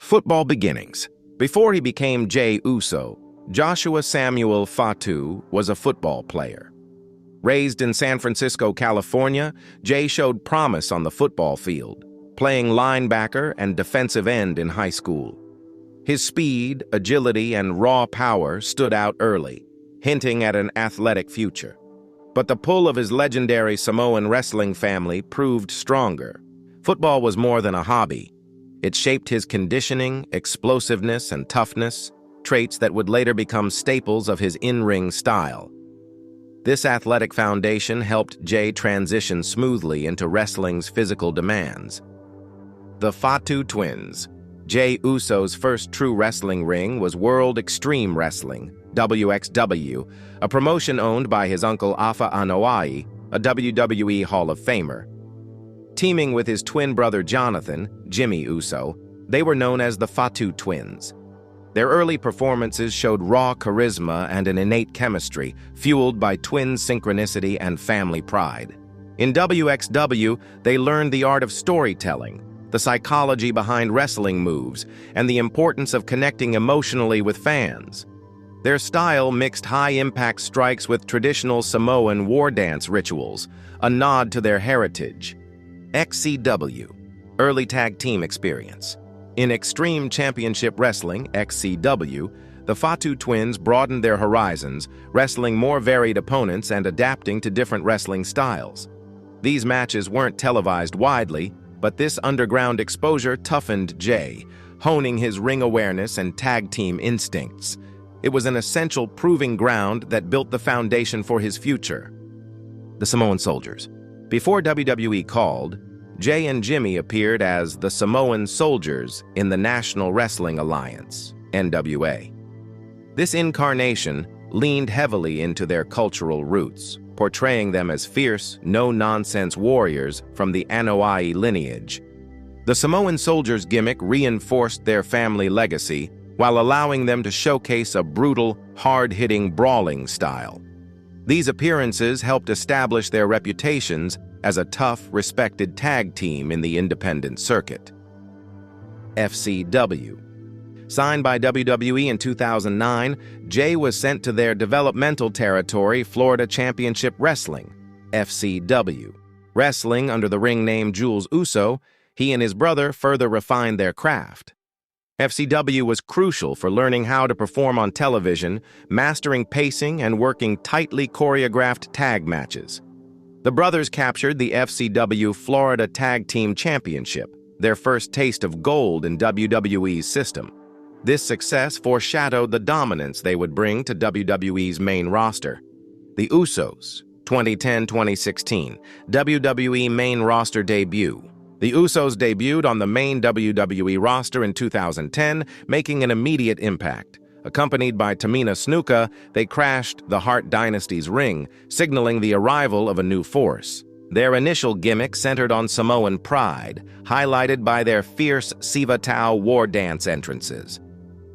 Football beginnings. Before he became Jey Uso, Joshua Samuel Fatu was a football player. Raised in San Francisco, California, Jey showed promise on the football field, playing linebacker and defensive end in high school. His speed, agility, and raw power stood out early, hinting at an athletic future. But the pull of his legendary Samoan wrestling family proved stronger. Football was more than a hobby. It shaped his conditioning, explosiveness, and toughness, traits that would later become staples of his in-ring style. This athletic foundation helped Jey transition smoothly into wrestling's physical demands. The Fatu twins. Jey Uso's first true wrestling ring was World Extreme Wrestling, WXW, a promotion owned by his uncle Afa Anoa'i, a WWE Hall of Famer. Teaming with his twin brother Jonathan, Jimmy Uso, they were known as the Fatu twins. Their early performances showed raw charisma and an innate chemistry, fueled by twin synchronicity and family pride. In WXW, they learned the art of storytelling, the psychology behind wrestling moves, and the importance of connecting emotionally with fans. Their style mixed high-impact strikes with traditional Samoan war dance rituals, a nod to their heritage. XCW, Early Tag Team Experience. In Extreme Championship Wrestling, XCW, the Fatu twins broadened their horizons, wrestling more varied opponents and adapting to different wrestling styles. These matches weren't televised widely, but this underground exposure toughened Jey, honing his ring awareness and tag team instincts. It was an essential proving ground that built the foundation for his future. The Samoan Soldiers. Before WWE called, Jey and Jimmy appeared as the Samoan Soldiers in the National Wrestling Alliance, NWA. This incarnation leaned heavily into their cultural roots, portraying them as fierce, no-nonsense warriors from the Anoa'i lineage. The Samoan Soldiers gimmick reinforced their family legacy while allowing them to showcase a brutal, hard-hitting brawling style. These appearances helped establish their reputations as a tough, respected tag team in the independent circuit. FCW. Signed by WWE in 2009, Jey was sent to their developmental territory, Florida Championship Wrestling, FCW. Wrestling under the ring name Jules Uso, he and his brother further refined their craft. FCW was crucial for learning how to perform on television, mastering pacing, and working tightly choreographed tag matches. The brothers captured the FCW Florida Tag Team Championship, their first taste of gold in WWE's system. This success foreshadowed the dominance they would bring to WWE's main roster. The Usos, 2010-2016, WWE main roster debut. The Usos debuted on the main WWE roster in 2010, making an immediate impact. Accompanied by Tamina Snuka, they crashed the Hart Dynasty's ring, signaling the arrival of a new force. Their initial gimmick centered on Samoan pride, highlighted by their fierce Siva Tau war dance entrances.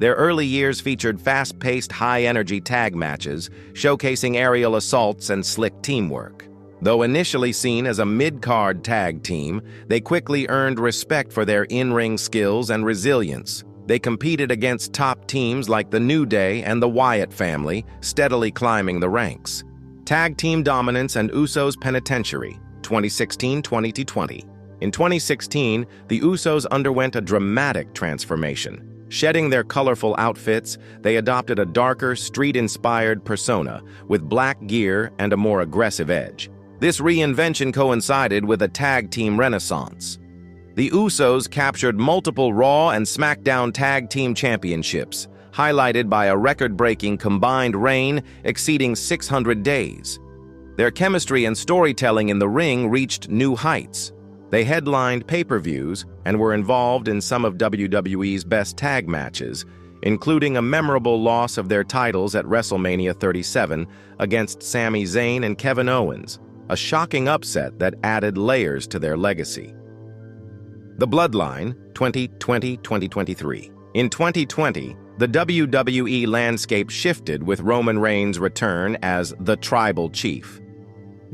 Their early years featured fast-paced, high-energy tag matches, showcasing aerial assaults and slick teamwork. Though initially seen as a mid-card tag team, they quickly earned respect for their in-ring skills and resilience. They competed against top teams like the New Day and the Wyatt family, steadily climbing the ranks. Tag team dominance and Usos Penitentiary, 2016-2020. In 2016, the Usos underwent a dramatic transformation. Shedding their colorful outfits, they adopted a darker, street-inspired persona, with black gear and a more aggressive edge. This reinvention coincided with a tag team renaissance. The Usos captured multiple Raw and SmackDown Tag Team Championships, highlighted by a record-breaking combined reign exceeding 600 days. Their chemistry and storytelling in the ring reached new heights. They headlined pay-per-views and were involved in some of WWE's best tag matches, including a memorable loss of their titles at WrestleMania 37 against Sami Zayn and Kevin Owens, a shocking upset that added layers to their legacy. The Bloodline, 2020-2023. In 2020, the WWE landscape shifted with Roman Reigns' return as the Tribal Chief.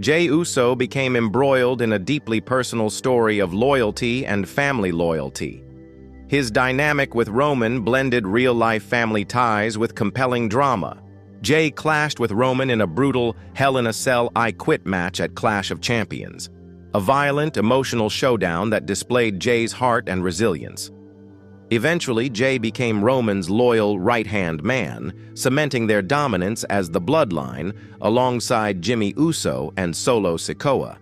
Jey Uso became embroiled in a deeply personal story of loyalty and family loyalty. His dynamic with Roman blended real-life family ties with compelling drama. Jey clashed with Roman in a brutal Hell in a Cell I Quit match at Clash of Champions, a violent, emotional showdown that displayed Jey's heart and resilience. Eventually, Jey became Roman's loyal right-hand man, cementing their dominance as the Bloodline alongside Jey Uso and Solo Sikoa.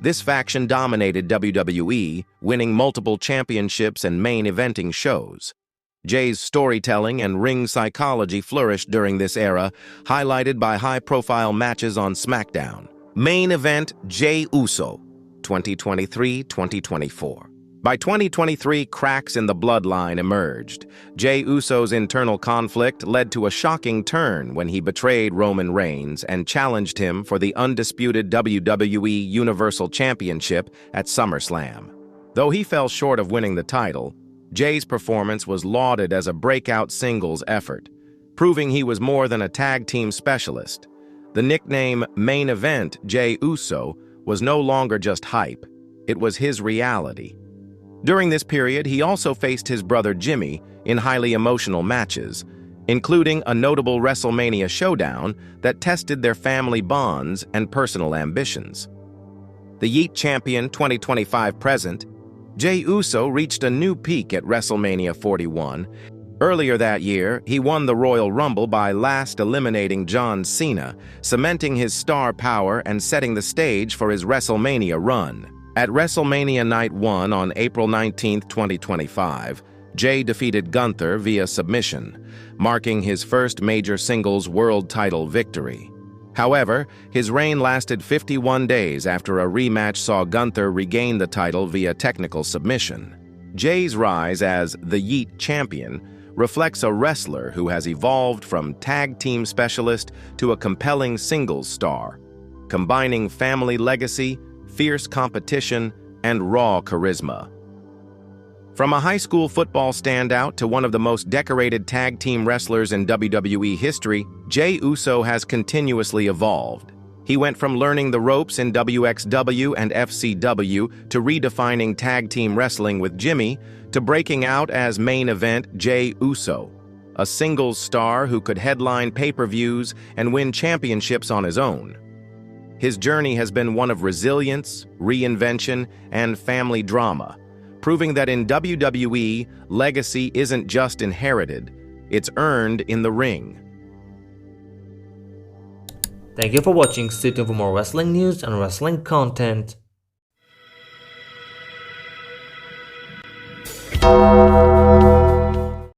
This faction dominated WWE, winning multiple championships and main eventing shows. Jey's storytelling and ring psychology flourished during this era, highlighted by high-profile matches on SmackDown. Main event: Jey Uso, 2023-2024. By 2023, cracks in the Bloodline emerged. Jey Uso's internal conflict led to a shocking turn when he betrayed Roman Reigns and challenged him for the undisputed WWE Universal Championship at SummerSlam. Though he fell short of winning the title, Jey's performance was lauded as a breakout singles effort, proving he was more than a tag team specialist. The nickname Main Event Jey Uso was no longer just hype, it was his reality. During this period, he also faced his brother Jimmy in highly emotional matches, including a notable WrestleMania showdown that tested their family bonds and personal ambitions. The Yeet Champion 2025 present, Jey Uso reached a new peak at WrestleMania 41. Earlier that year, he won the Royal Rumble by last eliminating John Cena, cementing his star power and setting the stage for his WrestleMania run. At WrestleMania Night 1 on April 19, 2025, Jey defeated Gunther via submission, marking his first major singles world title victory. However, his reign lasted 51 days after a rematch saw Gunther regain the title via technical submission. Jey's rise as the Yeet Champion reflects a wrestler who has evolved from tag team specialist to a compelling singles star, combining family legacy, fierce competition, and raw charisma. From a high school football standout to one of the most decorated tag team wrestlers in WWE history, Jey Uso has continuously evolved. He went from learning the ropes in WXW and FCW to redefining tag team wrestling with Jimmy to breaking out as Main Event Jey Uso, a singles star who could headline pay-per-views and win championships on his own. His journey has been one of resilience, reinvention, and family drama, proving that in WWE, legacy isn't just inherited, it's earned in the ring. Thank you for watching. Stay tuned for more wrestling news and wrestling content.